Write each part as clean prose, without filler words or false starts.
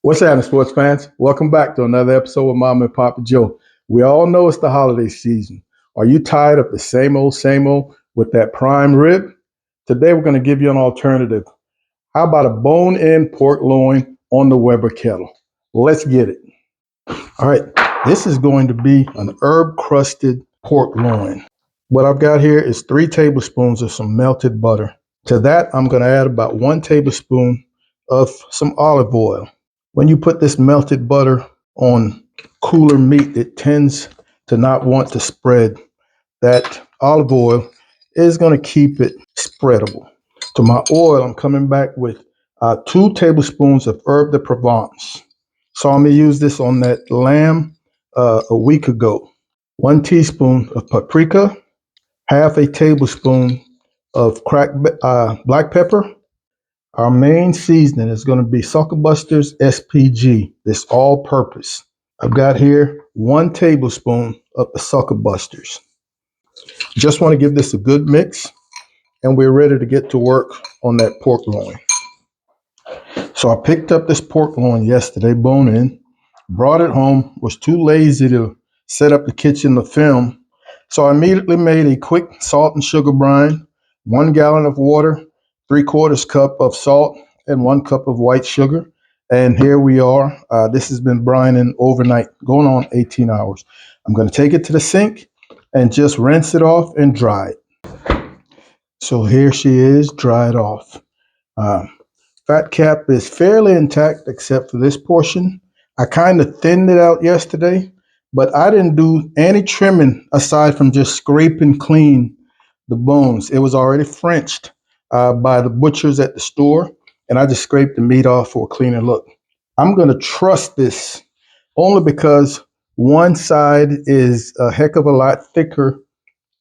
What's happening, sports fans? Welcome back to another episode with Mom and Papa Joe. We all know it's the holiday season. Are you tired of the same old with that prime rib? Today we're going to give you an alternative. How about a bone-in pork loin on the Weber Kettle? Let's get it. All right, this is going to be an herb-crusted pork loin. What I've got here is 3 tablespoons of some melted butter. To that, I'm going to add about 1 tablespoon of some olive oil. When you put this melted butter on cooler meat, it tends to not want to spread. That olive oil is going to keep it spreadable. To my oil, I'm coming back with 2 tablespoons of Herb de Provence. Saw me use this on that lamb a week ago. 1 teaspoon of paprika, half a tablespoon of cracked black pepper. Our main seasoning is going to be Sucklebusters SPG, this all-purpose. I've got here 1 tablespoon of the Sucklebusters. Just want to give this a good mix, and we're ready to get to work on that pork loin. So I picked up this pork loin yesterday, bone-in, brought it home, was too lazy to set up the kitchen to film, so I immediately made a quick salt and sugar brine, 1 gallon of water, 3/4 cup of salt, and 1 cup of white sugar. And here we are. This has been brining overnight, going on 18 hours. I'm going to take it to the sink and just rinse it off and dry it. So here she is, dried off. Fat cap is fairly intact except for this portion. I kind of thinned it out yesterday, but I didn't do any trimming aside from just scraping clean the bones. It was already Frenched by the butchers at the store, and I just scraped the meat off for a cleaner look. I'm going to trust this only because one side is a heck of a lot thicker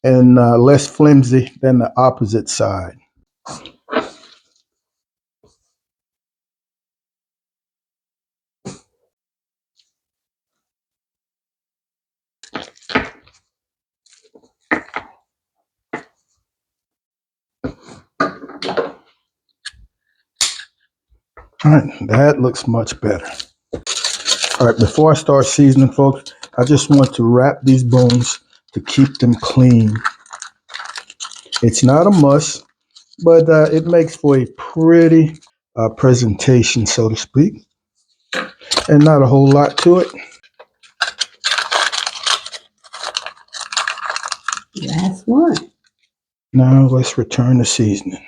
and less flimsy than the opposite side. All right, that looks much better. All right, before I start seasoning, folks, I just want to wrap these bones to keep them clean. It's not a must, but it makes for a pretty presentation, so to speak, and not a whole lot to it. Last one. Now let's return to seasoning.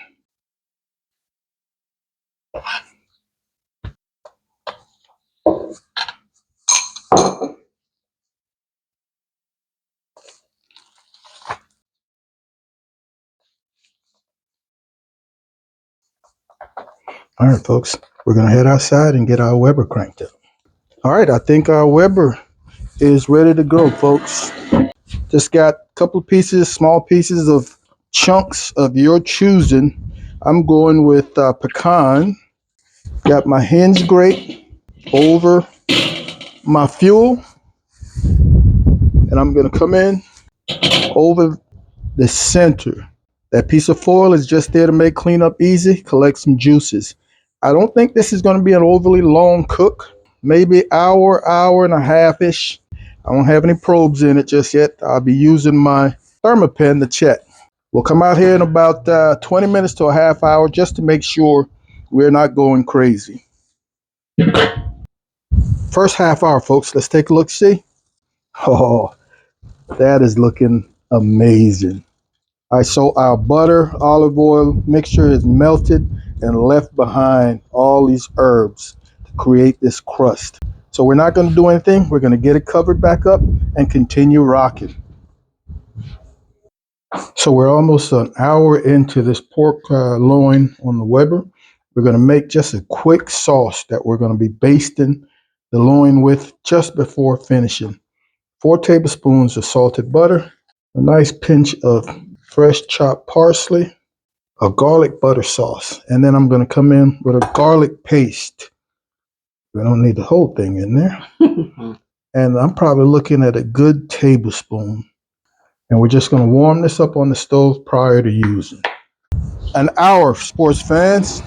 All right, folks, we're going to head outside and get our Weber cranked up. All right, I think our Weber is ready to go, folks. Just got a couple of pieces, small pieces of chunks of your choosing. I'm going with pecan. Got my hinge grate over my fuel, and I'm going to come in over the center. That piece of foil is just there to make cleanup easy, collect some juices. I don't think this is going to be an overly long cook, maybe hour and a half-ish. I don't have any probes in it just yet. I'll be using my thermopen to check. We'll come out here in about 20 minutes to a half hour just to make sure we're not going crazy. First half hour, folks. Let's take a look, see? Oh, that is looking amazing. All right, so our butter, olive oil mixture is melted and left behind all these herbs to create this crust. So we're not going to do anything. We're going to get it covered back up and continue rocking. So we're almost an hour into this pork loin on the Weber. We're going to make just a quick sauce that we're going to be basting the loin with just before finishing. 4 tablespoons of salted butter, a nice pinch of fresh chopped parsley, a garlic butter sauce, and then I'm going to come in with a garlic paste. We don't need the whole thing in there. And I'm probably looking at a good tablespoon. And we're just going to warm this up on the stove prior to using. An hour, sports fans.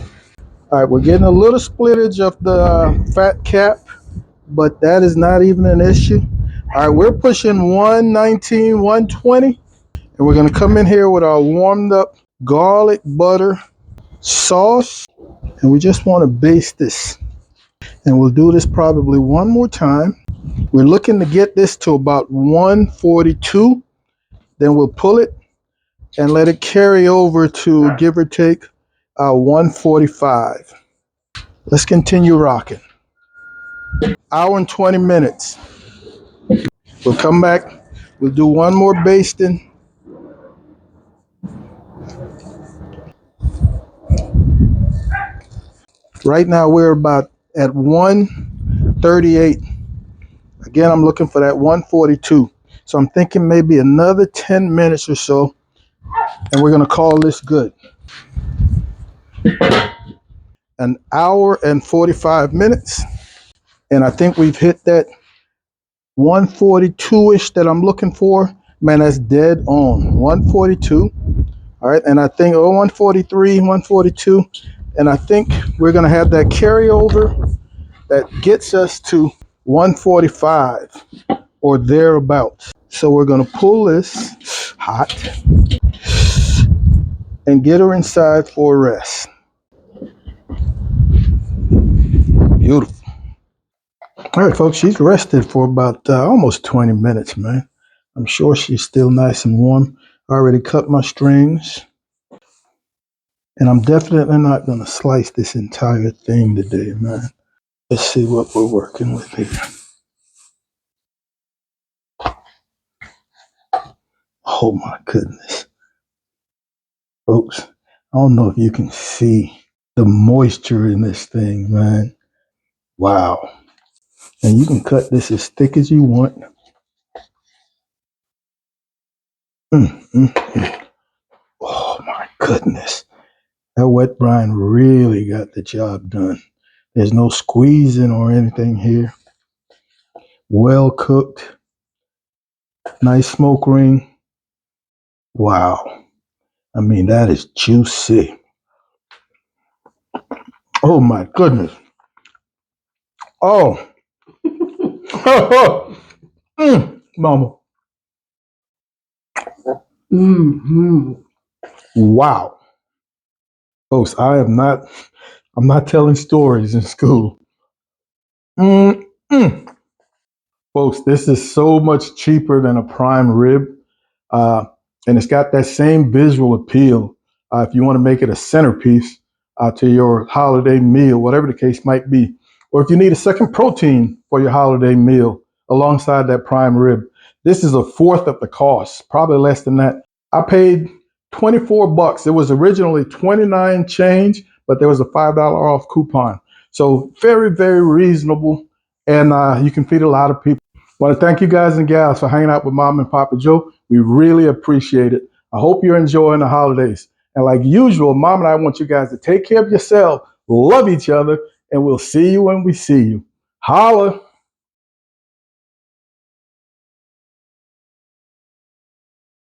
All right, we're getting a little splittage of the fat cap, but that is not even an issue. All right, we're pushing 119, 120, and we're gonna come in here with our warmed up garlic butter sauce, and we just want to baste this. And we'll do this probably one more time. We're looking to get this to about 142. Then we'll pull it and let it carry over to give or take 145. Let's continue rocking. Hour and 20 minutes. We'll come back. We'll do one more basting. Right now we're about at 138. Again, I'm looking for that 142. So I'm thinking maybe another 10 minutes or so, and we're going to call this good. An hour and 45 minutes. And I think we've hit that 142-ish that I'm looking for. Man, that's dead on. 142. All right. And I think 143, 142. And I think we're going to have that carryover that gets us to 145 or thereabouts. So we're going to pull this hot and get her inside for a rest. Beautiful. All right, folks, she's rested for about almost 20 minutes, man. I'm sure she's still nice and warm. I already cut my strings. And I'm definitely not going to slice this entire thing today, man. Let's see what we're working with here. Oh, my goodness. Folks, I don't know if you can see the moisture in this thing, man. Wow. And you can cut this as thick as you want. Oh, my goodness. That wet brine really got the job done. There's no squeezing or anything here. Well cooked. Nice smoke ring. Wow. I mean, that is juicy. Oh my goodness. Oh. Mama. Wow. Folks, I'm not telling stories in school. Folks, this is so much cheaper than a prime rib. And it's got that same visual appeal. If you want to make it a centerpiece to your holiday meal, whatever the case might be, or if you need a second protein for your holiday meal alongside that prime rib, this is a fourth of the cost, probably less than that. I paid $24. It was originally 29 change, but there was a $5 off coupon. So very, very reasonable, and you can feed a lot of people. I want to thank you guys and gals for hanging out with Mom and Papa Joe. We really appreciate it. I hope you're enjoying the holidays. And like usual, Mom and I want you guys to take care of yourself, love each other, and we'll see you when we see you. Holla!